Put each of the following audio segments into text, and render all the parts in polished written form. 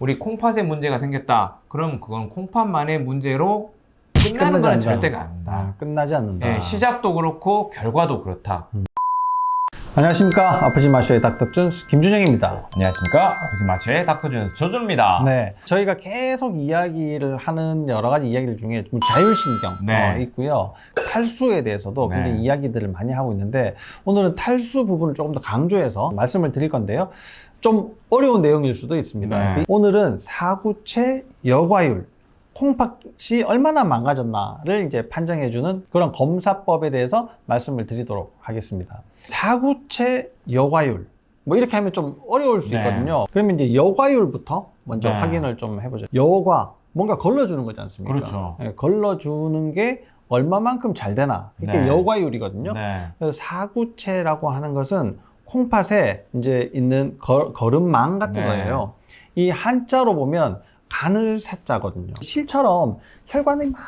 우리 콩팥에 문제가 생겼다. 그럼 그건 콩팥만의 문제로 끝나는 건 절대가 아니다. 끝나지 않는다. 네, 시작도 그렇고 결과도 그렇다. 안녕하십니까. 아프지 마쇼의 닥터준 김준영입니다. 안녕하십니까. 아프지 마쇼의 닥터준스 조조입니다. 네, 저희가 계속 이야기를 하는 여러 가지 이야기들 중에 좀 자율신경 네. 있고요. 탈수에 대해서도 네. 굉장히 이야기들을 많이 하고 있는데 오늘은 탈수 부분을 조금 더 강조해서 말씀을 드릴 건데요. 좀 어려운 내용일 수도 있습니다. 네. 오늘은 사구체 여과율, 콩팥이 얼마나 망가졌나를 이제 판정해주는 그런 검사법에 대해서 말씀을 드리도록 하겠습니다. 사구체 여과율, 뭐 이렇게 하면 좀 어려울 수 네. 있거든요. 그러면 이제 여과율부터 먼저 네. 확인을 좀 해보죠. 여과, 뭔가 걸러주는 거지 않습니까? 그렇죠. 네, 걸러주는 게 얼마만큼 잘 되나, 그게 네. 여과율이거든요. 네. 그래서 사구체라고 하는 것은 콩팥에 이제 있는 거름망 같은 네. 거예요. 이 한자로 보면 가늘사자거든요. 실처럼 혈관이 막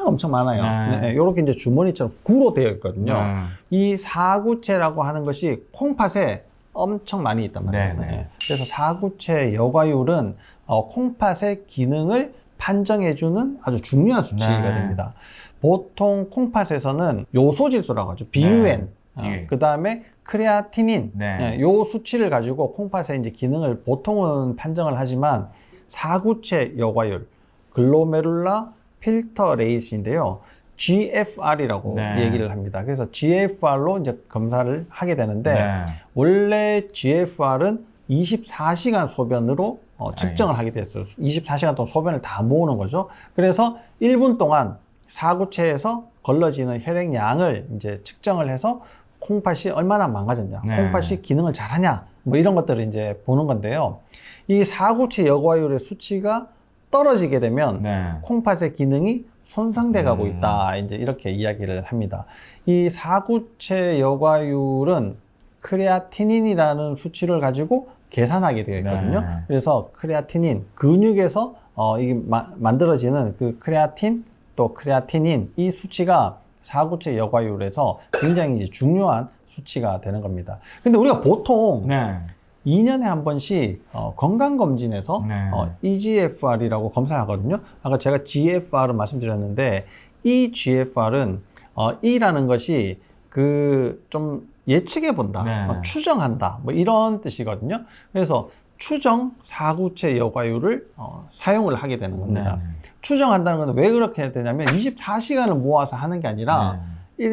엄청 많아요. 네. 이렇게 이제 주머니처럼 구로 되어 있거든요. 네. 이 사구체라고 하는 것이 콩팥에 엄청 많이 있단 말이에요. 네, 네. 그래서 사구체 여과율은 콩팥의 기능을 판정해주는 아주 중요한 수치가 네. 됩니다. 보통 콩팥에서는 요소질소라고 하죠. BUN. 예. 그 다음에 크레아티닌, 네. 요 수치를 가지고 콩팥의 이제 기능을 보통은 판정을 하지만 사구체 여과율, 글로메룰라 필터 레이스인데요. GFR이라고 네. 얘기를 합니다. 그래서 GFR로 이제 검사를 하게 되는데 네. 원래 GFR은 24시간 소변으로 측정을 하게 됐어요. 24시간 동안 소변을 다 모으는 거죠. 그래서 1분 동안 사구체에서 걸러지는 혈액량을 이제 측정을 해서 콩팥이 얼마나 망가졌냐, 네. 콩팥이 기능을 잘하냐, 뭐 이런 것들을 이제 보는 건데요. 이 사구체 여과율의 수치가 떨어지게 되면 네. 콩팥의 기능이 손상돼 가고 있다. 이제 이렇게 이야기를 합니다. 이 사구체 여과율은 크레아티닌이라는 수치를 가지고 계산하게 되어 있거든요. 네. 그래서 크레아티닌, 근육에서 이게 만들어지는 그 크레아틴 또 크레아티닌 이 수치가 사구체 여과율에서 굉장히 이제 중요한 수치가 되는 겁니다. 근데 우리가 보통 네. 2년에 한 번씩 건강검진에서 네. EGFR이라고 검사하거든요. 아까 제가 GFR을 말씀드렸는데 이 GFR은 E라는 것이 그 좀 예측해 본다, 네. 추정한다, 뭐 이런 뜻이거든요. 그래서 추정 사구체 여과율을 사용을 하게 되는 겁니다. 네. 추정한다는 건 왜 그렇게 해야 되냐면 24시간을 모아서 하는 게 아니라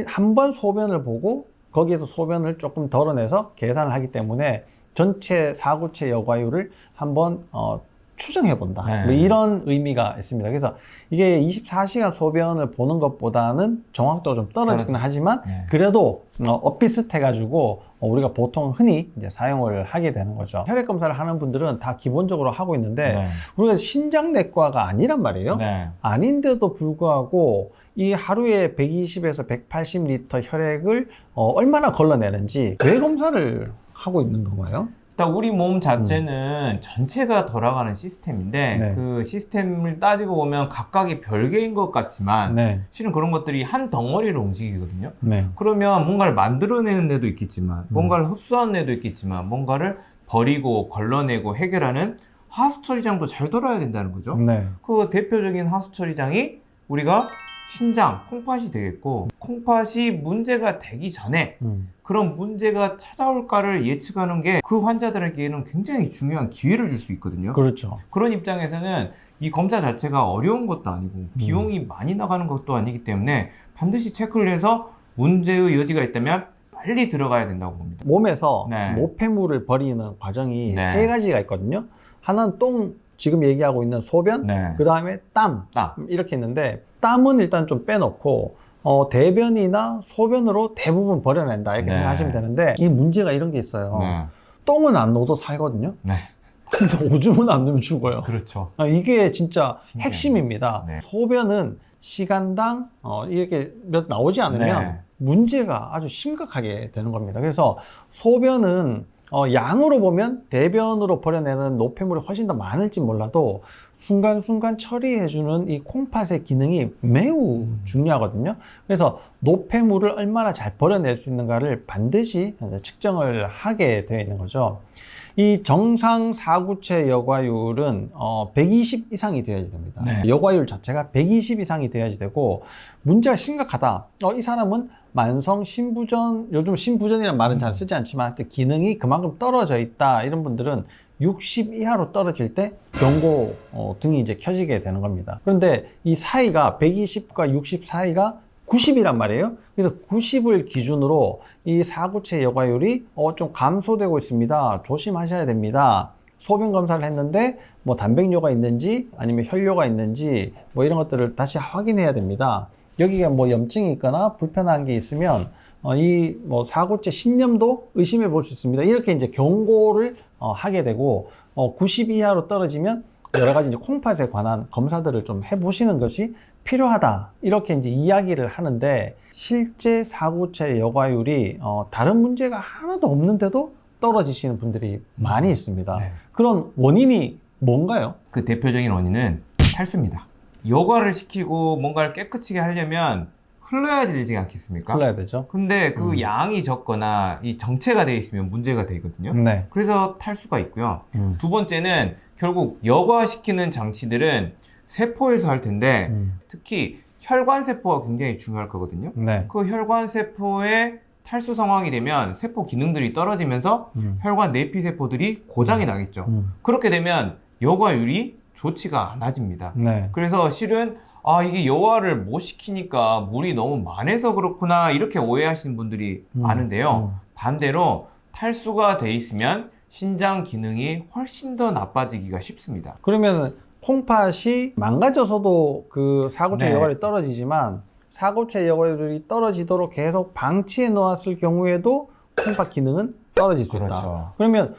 한 번 소변을 보고 거기에서 소변을 조금 덜어내서 계산을 하기 때문에 전체 사구체 여과율을 한번 추정해 본다. 네. 뭐 이런 의미가 있습니다. 그래서 이게 24시간 소변을 보는 것보다는 정확도가 좀 떨어지긴 하지만 네. 그래도 비슷해 가지고 우리가 보통 흔히 이제 사용을 하게 되는 거죠. 혈액 검사를 하는 분들은 다 기본적으로 하고 있는데 네. 우리가 신장내과가 아니란 말이에요. 네. 아닌데도 불구하고 이 하루에 120에서 180리터 혈액을 얼마나 걸러내는지 뇌 검사를 하고 있는 건가요? 일단 우리 몸 자체는 전체가 돌아가는 시스템인데 네. 그 시스템을 따지고 보면 각각이 별개인 것 같지만 네. 실은 그런 것들이 한 덩어리로 움직이거든요. 네. 그러면 뭔가를 만들어내는 데도 있겠지만 뭔가를 흡수하는 데도 있겠지만 뭔가를 버리고 걸러내고 해결하는 하수처리장도 잘 돌아야 된다는 거죠. 네. 그 대표적인 하수처리장이 우리가 신장, 콩팥이 되겠고 콩팥이 문제가 되기 전에 그런 문제가 찾아올까를 예측하는 게 그 환자들에게는 굉장히 중요한 기회를 줄 수 있거든요. 그렇죠. 그런 입장에서는 이 검사 자체가 어려운 것도 아니고 비용이 많이 나가는 것도 아니기 때문에 반드시 체크를 해서 문제의 여지가 있다면 빨리 들어가야 된다고 봅니다. 몸에서 네. 노폐물을 버리는 과정이 네. 세 가지가 있거든요. 하나는 똥, 지금 얘기하고 있는 소변, 네. 그 다음에 땀, 이렇게 있는데 땀은 일단 좀 빼놓고 대변이나 소변으로 대부분 버려낸다 이렇게 네. 생각하시면 되는데 이 문제가 이런 게 있어요. 네. 똥은 안 넣어도 살거든요. 네. 근데 오줌은 안 넣으면 죽어요. 그렇죠. 이게 진짜 신기하네. 핵심입니다. 네. 소변은 시간당 이렇게 몇 나오지 않으면 네. 문제가 아주 심각하게 되는 겁니다. 그래서 소변은 양으로 보면 대변으로 버려내는 노폐물이 훨씬 더 많을지 몰라도 순간순간 처리해주는 이 콩팥의 기능이 매우 중요하거든요. 그래서 노폐물을 얼마나 잘 버려낼 수 있는가를 반드시 측정을 하게 되어 있는 거죠. 이 정상 사구체 여과율은 120 이상이 되어야지 됩니다. 네. 여과율 자체가 120 이상이 되어야지 되고 문제가 심각하다. 이 사람은 만성 신부전, 요즘 신부전이라는 말은 잘 쓰지 않지만 기능이 그만큼 떨어져 있다. 이런 분들은 60 이하로 떨어질 때 경고 등이 이제 켜지게 되는 겁니다. 그런데 이 사이가 120과 60 사이가 90이란 말이에요. 그래서 90을 기준으로 이 사구체 여과율이 좀 감소되고 있습니다. 조심하셔야 됩니다. 소변 검사를 했는데 뭐 단백뇨가 있는지 아니면 혈뇨가 있는지 뭐 이런 것들을 다시 확인해야 됩니다. 여기가 뭐 염증이 있거나 불편한 게 있으면 이 뭐 사구체 신염도 의심해 볼 수 있습니다. 이렇게 이제 경고를 하게 되고 90 이하로 떨어지면 여러 가지 이제 콩팥에 관한 검사들을 좀 해보시는 것이 필요하다. 이렇게 이제 이야기를 하는데 실제 사구체 여과율이 다른 문제가 하나도 없는데도 떨어지시는 분들이 많이 있습니다. 네. 그런 원인이 뭔가요? 그 대표적인 원인은 탈수입니다. 여과를 시키고 뭔가를 깨끗하게 하려면 흘러야 되지 않겠습니까? 흘러야 되죠. 근데 그 양이 적거나 이 정체가 돼 있으면 문제가 되거든요. 네. 그래서 탈수가 있고요. 두 번째는 결국 여과시키는 장치들은 세포에서 할 텐데 특히 혈관세포가 굉장히 중요할 거거든요. 네. 그 혈관세포의 탈수 상황이 되면 세포 기능들이 떨어지면서 혈관 내피세포들이 고장이 나겠죠. 그렇게 되면 여과율이 좋지가 않아집니다. 네. 그래서 실은 이게 여과를 못 시키니까 물이 너무 많아서 그렇구나 이렇게 오해하시는 분들이 많은데요. 반대로 탈수가 돼 있으면 신장 기능이 훨씬 더 나빠지기가 쉽습니다. 그러면 콩팥이 망가져서도 그 사구체 네. 여과율이 떨어지지만 사구체 여과율이 떨어지도록 계속 방치해 놓았을 경우에도 콩팥 기능은 떨어질 수 있다. 그렇죠. 그러면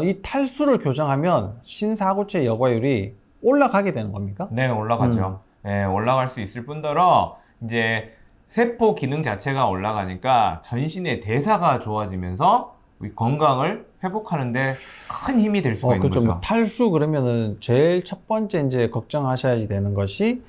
이 탈수를 교정하면 신사구체 여과율이 올라가게 되는 겁니까? 네, 올라가죠. 네, 올라갈 수 있을 뿐더러 이제 세포 기능 자체가 올라가니까 전신의 대사가 좋아지면서 우리 건강을 회복하는데 큰 힘이 될 수가 있는 그렇죠. 거죠. 뭐 탈수 그러면은 제일 첫 번째 이제 걱정하셔야 되는 것이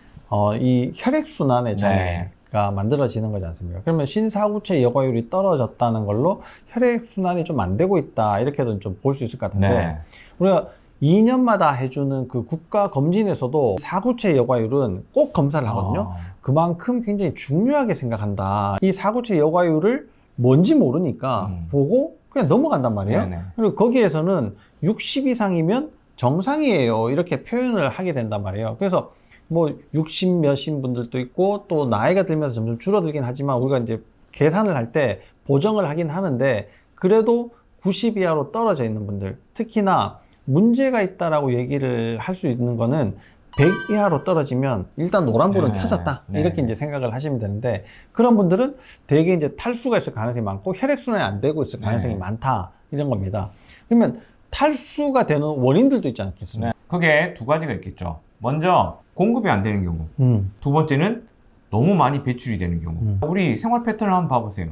이 혈액순환의 장애가 만들어지는 거지 않습니까? 그러면 신사구체 여과율이 떨어졌다는 걸로 혈액순환이 좀 안 되고 있다. 이렇게도 좀 볼 수 있을 것 같은데 네. 우리가 2년마다 해주는 그 국가 검진에서도 사구체 여과율은 꼭 검사를 하거든요. 그만큼 굉장히 중요하게 생각한다. 이 사구체 여과율을 뭔지 모르니까 보고 그냥 넘어간단 말이에요. 네네. 그리고 거기에서는 60 이상이면 정상이에요. 이렇게 표현을 하게 된단 말이에요. 그래서 뭐 60 몇인 분들도 있고 또 나이가 들면서 점점 줄어들긴 하지만 우리가 이제 계산을 할 때 보정을 하긴 하는데 그래도 90 이하로 떨어져 있는 분들, 특히나 문제가 있다라고 얘기를 할 수 있는 거는 100 이하로 떨어지면 일단 노란불은 네. 켜졌다. 네. 이렇게 이제 생각을 하시면 되는데 그런 분들은 되게 이제 탈수가 있을 가능성이 많고 혈액순환이 안 되고 있을 가능성이 네. 많다. 이런 겁니다. 그러면 탈수가 되는 원인들도 있지 않겠습니까? 네. 그게 두 가지가 있겠죠. 먼저 공급이 안 되는 경우. 두 번째는 너무 많이 배출이 되는 경우. 우리 생활 패턴을 한번 봐보세요.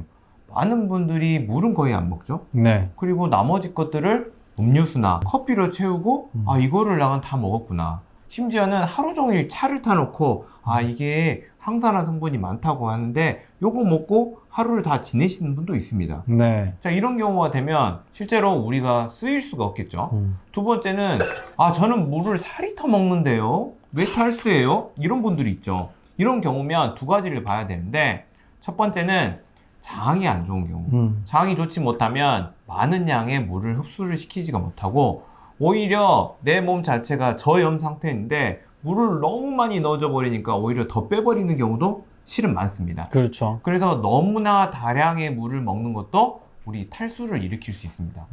많은 분들이 물은 거의 안 먹죠. 네. 그리고 나머지 것들을 음료수나 커피로 채우고 이거를 나는 다 먹었구나. 심지어는 하루 종일 차를 타놓고 이게 항산화 성분이 많다고 하는데 요거 먹고 하루를 다 지내시는 분도 있습니다. 네. 자, 이런 경우가 되면 실제로 우리가 쓰일 수가 없겠죠. 두 번째는 저는 물을 4리터 먹는데요 왜 탈수예요? 이런 분들이 있죠. 이런 경우면 두 가지를 봐야 되는데 첫 번째는 장이 안 좋은 경우. 장이 좋지 못하면 많은 양의 물을 흡수를 시키지가 못하고 오히려 내 몸 자체가 저염 상태인데 물을 너무 많이 넣어줘 버리니까 오히려 더 빼버리는 경우도 실은 많습니다. 그렇죠. 그래서 너무나 다량의 물을 먹는 것도 우리 탈수를 일으킬 수 있습니다.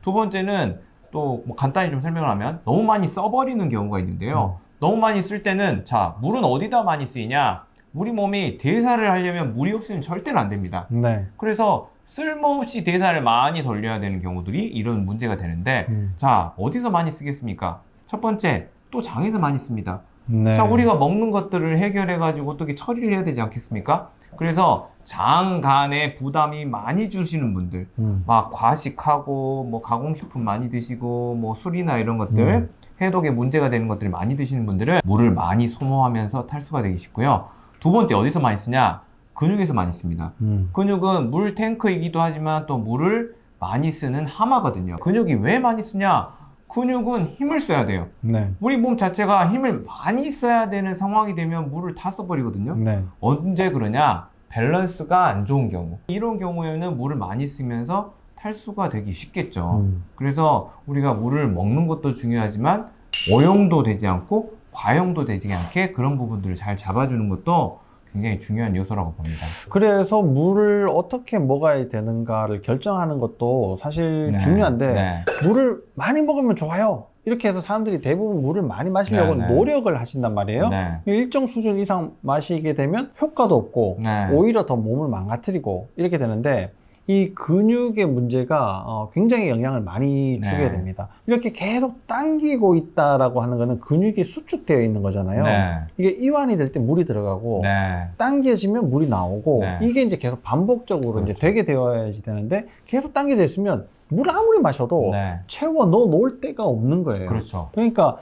두 번째는 또 뭐 간단히 좀 설명을 하면 너무 많이 써버리는 경우가 있는데요. 너무 많이 쓸 때는 자, 물은 어디다 많이 쓰이냐? 우리 몸이 대사를 하려면 물이 없으면 절대로 안 됩니다. 네. 그래서 쓸모없이 대사를 많이 돌려야 되는 경우들이 이런 문제가 되는데 자, 어디서 많이 쓰겠습니까? 첫 번째, 또 장에서 많이 씁니다. 네. 자, 우리가 먹는 것들을 해결해 가지고 어떻게 처리를 해야 되지 않겠습니까? 그래서 장 간에 부담이 많이 주시는 분들, 막 과식하고 뭐 가공식품 많이 드시고 뭐 술이나 이런 것들 해독에 문제가 되는 것들이 많이 드시는 분들은 물을 많이 소모하면서 탈수가 되기 쉽고요. 두 번째, 어디서 많이 쓰냐? 근육에서 많이 씁니다. 근육은 물 탱크이기도 하지만 또 물을 많이 쓰는 하마거든요. 근육이 왜 많이 쓰냐? 근육은 힘을 써야 돼요. 네. 우리 몸 자체가 힘을 많이 써야 되는 상황이 되면 물을 다 써버리거든요. 네. 언제 그러냐? 밸런스가 안 좋은 경우. 이런 경우에는 물을 많이 쓰면서 탈수가 되기 쉽겠죠. 그래서 우리가 물을 먹는 것도 중요하지만 오용도 되지 않고 과용도 되지 않게 그런 부분들을 잘 잡아주는 것도 굉장히 중요한 요소라고 봅니다. 그래서 물을 어떻게 먹어야 되는가를 결정하는 것도 사실 네, 중요한데 네. 물을 많이 먹으면 좋아요. 이렇게 해서 사람들이 대부분 물을 많이 마시려고 네, 네. 노력을 하신단 말이에요. 네. 일정 수준 이상 마시게 되면 효과도 없고 네. 오히려 더 몸을 망가뜨리고 이렇게 되는데 이 근육의 문제가 굉장히 영향을 많이 주게 네. 됩니다. 이렇게 계속 당기고 있다라고 하는 거는 근육이 수축되어 있는 거잖아요. 네. 이게 이완이 될 때 물이 들어가고 네. 당겨지면 물이 나오고 네. 이게 이제 계속 반복적으로 이제 그렇죠. 되게 되어야지 되는데 계속 당겨져 있으면 물 아무리 마셔도 네. 채워 넣어 놓을 데가 없는 거예요. 그렇죠. 그러니까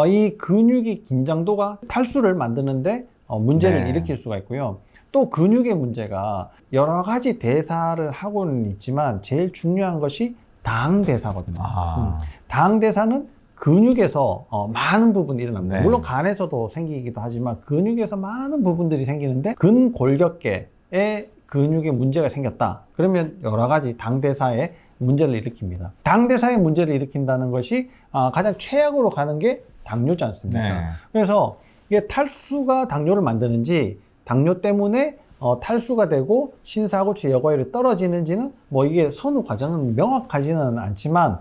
이 근육의 긴장도가 탈수를 만드는데 문제를 네. 일으킬 수가 있고요. 또 근육의 문제가 여러 가지 대사를 하고는 있지만 제일 중요한 것이 당대사거든요. 당대사는 근육에서 많은 부분이 일어납니다. 네. 물론 간에서도 생기기도 하지만 근육에서 많은 부분들이 생기는데 근골격계에 근육에 문제가 생겼다. 그러면 여러 가지 당대사에 문제를 일으킵니다. 당대사에 문제를 일으킨다는 것이 가장 최악으로 가는 게 당뇨지 않습니까? 네. 그래서 이게 탈수가 당뇨를 만드는지 당뇨 때문에 탈수가 되고 신사고추 여과율이 떨어지는지는 뭐 이게 선후 과정은 명확하지는 않지만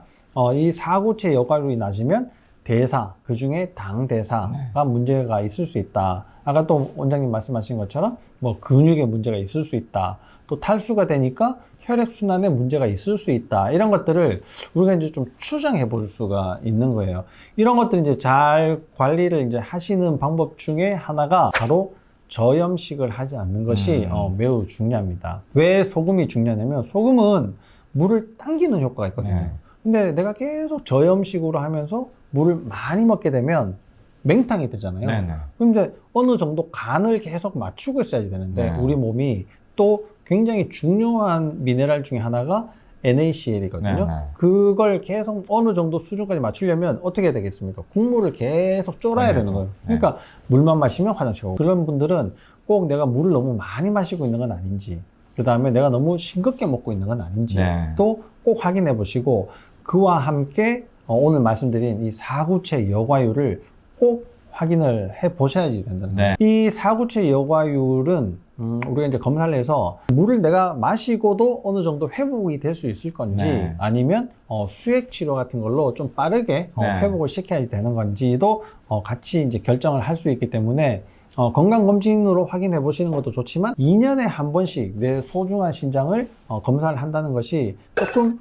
이 사고추 여과율이 낮으면 대사, 그 중에 당대사가 문제가 있을 수 있다. 아까 또 원장님 말씀하신 것처럼 뭐 근육에 문제가 있을 수 있다. 또 탈수가 되니까 혈액순환에 문제가 있을 수 있다. 이런 것들을 우리가 이제 좀 추정해 볼 수가 있는 거예요. 이런 것들 이제 잘 관리를 이제 하시는 방법 중에 하나가 바로 저염식을 하지 않는 것이 매우 중요합니다. 왜 소금이 중요하냐면 소금은 물을 당기는 효과가 있거든요. 네. 근데 내가 계속 저염식으로 하면서 물을 많이 먹게 되면 맹탕이 되잖아요. 네네. 그럼 이제 어느 정도 간을 계속 맞추고 있어야지 되는데 네. 우리 몸이 또 굉장히 중요한 미네랄 중에 하나가 NaCl이거든요. 네. 그걸 계속 어느 정도 수준까지 맞추려면 어떻게 해야 되겠습니까? 국물을 계속 쫄아야 되는 거예요. 네. 그러니까 물만 마시면 화장실 가고 그런 분들은 꼭 내가 물을 너무 많이 마시고 있는 건 아닌지 그 다음에 내가 너무 싱겁게 먹고 있는 건 아닌지 네. 또 꼭 확인해 보시고 그와 함께 오늘 말씀드린 이 사구체 여과율을 꼭 확인을 해 보셔야지 된다는 거예요. 이 사구체 여과율은 우리가 이제 검사를 해서 물을 내가 마시고도 어느 정도 회복이 될 수 있을 건지 네. 아니면 수액 치료 같은 걸로 좀 빠르게 네. 회복을 시켜야 되는 건지도 같이 이제 결정을 할 수 있기 때문에 건강검진으로 확인해 보시는 것도 좋지만 2년에 한 번씩 내 소중한 신장을 검사를 한다는 것이 조금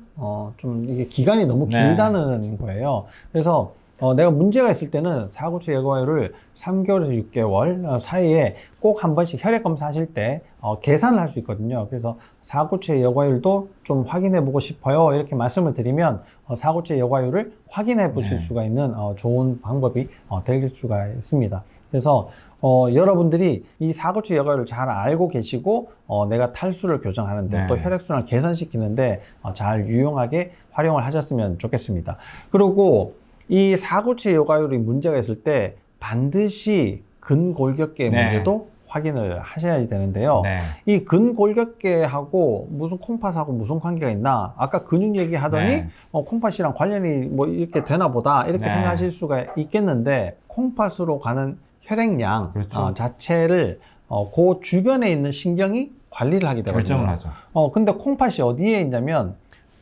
좀 이게 기간이 너무 길다는 거예요. 그래서 내가 문제가 있을 때는 사구체 여과율을 3개월에서 6개월 사이에 꼭 한 번씩 혈액 검사하실 때 계산을 할 수 있거든요. 그래서 사구체 여과율도 좀 확인해 보고 싶어요. 이렇게 말씀을 드리면 사구체 여과율을 확인해 보실 수가 있는 좋은 방법이 될 수가 있습니다. 그래서 여러분들이 이 사구체 여과율을 잘 알고 계시고 내가 탈수를 교정하는데 또 혈액순환을 개선시키는데 잘 유용하게 활용을 하셨으면 좋겠습니다. 그리고 이 사구체 여과율이 문제가 있을 때 반드시 근골격계 문제도 확인을 하셔야 되는데요. 이 근골격계하고 무슨 콩팥하고 무슨 관계가 있나? 아까 근육 얘기하더니 콩팥이랑 관련이 뭐 이렇게 되나 보다 이렇게 생각하실 수가 있겠는데 콩팥으로 가는 혈액량 자체를 그 주변에 있는 신경이 관리를 하게 되거든요. 결정을 하죠. 근데 콩팥이 어디에 있냐면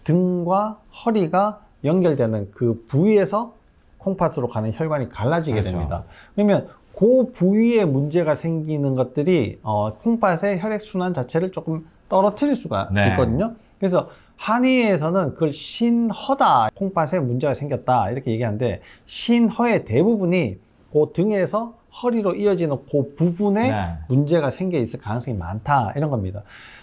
등과 허리가 연결되는 그 부위에서 콩팥으로 가는 혈관이 갈라지게 됩니다. 그러면 그 부위에 문제가 생기는 것들이 콩팥의 혈액순환 자체를 조금 떨어뜨릴 수가 있거든요. 그래서 한의에서는 그걸 신허다, 콩팥에 문제가 생겼다 이렇게 얘기하는데 신허의 대부분이 그 등에서 허리로 이어지는 그 부분에 문제가 생겨 있을 가능성이 많다 이런 겁니다.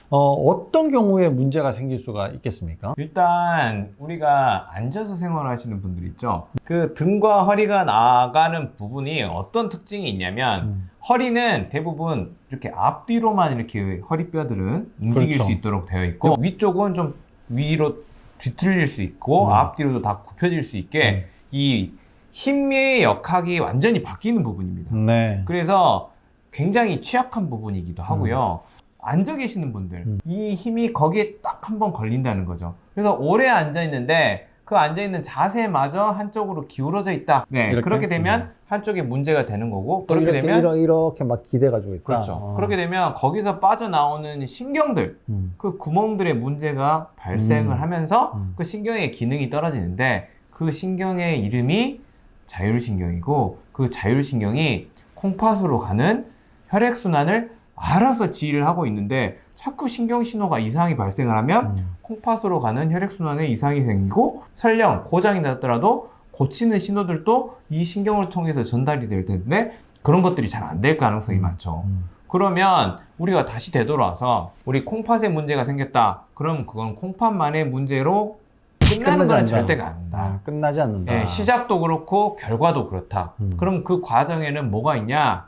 어떤 경우에 문제가 생길 수가 있겠습니까? 일단 우리가 앉아서 생활하시는 분들 있죠. 그 등과 허리가 나가는 부분이 어떤 특징이 있냐면 허리는 대부분 이렇게 앞뒤로만 이렇게 허리뼈들은 움직일 수 있도록 되어 있고 위쪽은 좀 위로 뒤틀릴 수 있고 앞뒤로도 다 굽혀질 수 있게 이 힘의 역학이 완전히 바뀌는 부분입니다. 네. 그래서 굉장히 취약한 부분이기도 하고요. 앉아 계시는 분들, 이 힘이 거기에 딱 한 번 걸린다는 거죠. 그래서 오래 앉아 있는데 그 앉아 있는 자세마저 한쪽으로 기울어져 있다. 네, 이렇게? 그렇게 되면 한쪽에 문제가 되는 거고, 또 그렇게 이렇게, 되면 이렇게 막 기대가지고 있다. 그렇죠. 그렇게 되면 거기서 빠져나오는 신경들, 그 구멍들의 문제가 발생을 하면서 그 신경의 기능이 떨어지는데 그 신경의 이름이 자율신경이고 그 자율신경이 콩팥으로 가는 혈액순환을 알아서 지휘를 하고 있는데 자꾸 신경신호가 이상이 발생을 하면 콩팥으로 가는 혈액순환에 이상이 생기고 설령 고장이 났더라도 고치는 신호들도 이 신경을 통해서 전달이 될 텐데 그런 것들이 잘 안 될 가능성이 많죠. 그러면 우리가 다시 되돌아와서 우리 콩팥에 문제가 생겼다. 그럼 그건 콩팥만의 문제로 끝나는 건 절대가 안 된다. 끝나지 않는다. 네, 시작도 그렇고 결과도 그렇다. 그럼 그 과정에는 뭐가 있냐?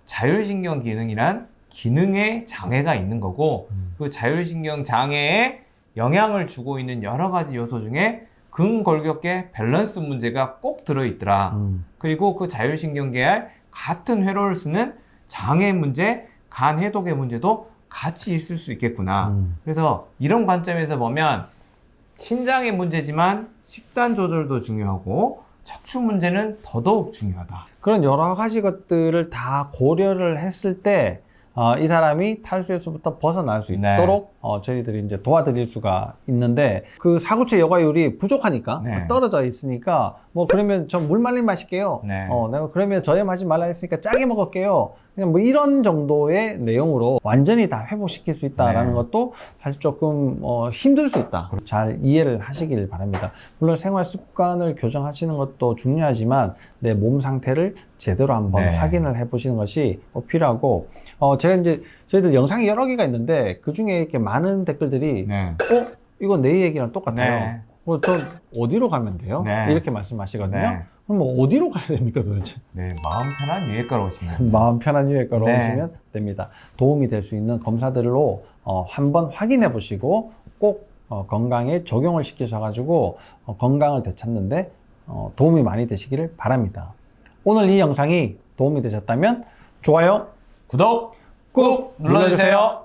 자율신경 기능이란 기능의 장애가 있는 거고 그 자율신경 장애에 영향을 주고 있는 여러 가지 요소 중에 근골격계 밸런스 문제가 꼭 들어있더라. 그리고 그 자율신경계알 같은 회로를 쓰는 장애 문제, 간 해독의 문제도 같이 있을 수 있겠구나. 그래서 이런 관점에서 보면 신장의 문제지만 식단 조절도 중요하고 척추 문제는 더더욱 중요하다. 그런 여러 가지 것들을 다 고려를 했을 때 이 사람이 탈수에서부터 벗어날 수 네. 있도록 저희들이 이제 도와드릴 수가 있는데 그 사구체 여과율이 부족하니까 네. 떨어져 있으니까 뭐 그러면 저 물 말린 마실게요. 네. 내가 그러면 저염하지 말라 했으니까 짜게 먹을게요. 그냥 뭐 이런 정도의 내용으로 완전히 다 회복시킬 수 있다라는 네. 것도 사실 조금 힘들 수 있다. 잘 이해를 하시길 바랍니다. 물론 생활 습관을 교정하시는 것도 중요하지만 내 몸 상태를 제대로 한번 네. 확인을 해보시는 것이 필요하고 제가 이제 저희들 영상이 여러 개가 있는데 그 중에 이렇게 많은 댓글들이 네. 이거 내 얘기랑 똑같아요. 네. 저 어디로 가면 돼요? 네. 이렇게 말씀하시거든요. 네. 그럼 뭐 어디로 가야 됩니까 도대체? 네, 마음 편한 유해과로 오시면 됩니다. 마음 편한 유해과로 네. 오시면 됩니다. 도움이 될 수 있는 검사들로 한번 확인해 보시고 꼭 건강에 적용을 시키셔가지고 건강을 되찾는데 도움이 많이 되시기를 바랍니다. 오늘 이 영상이 도움이 되셨다면 좋아요, 구독 꾹 눌러주세요.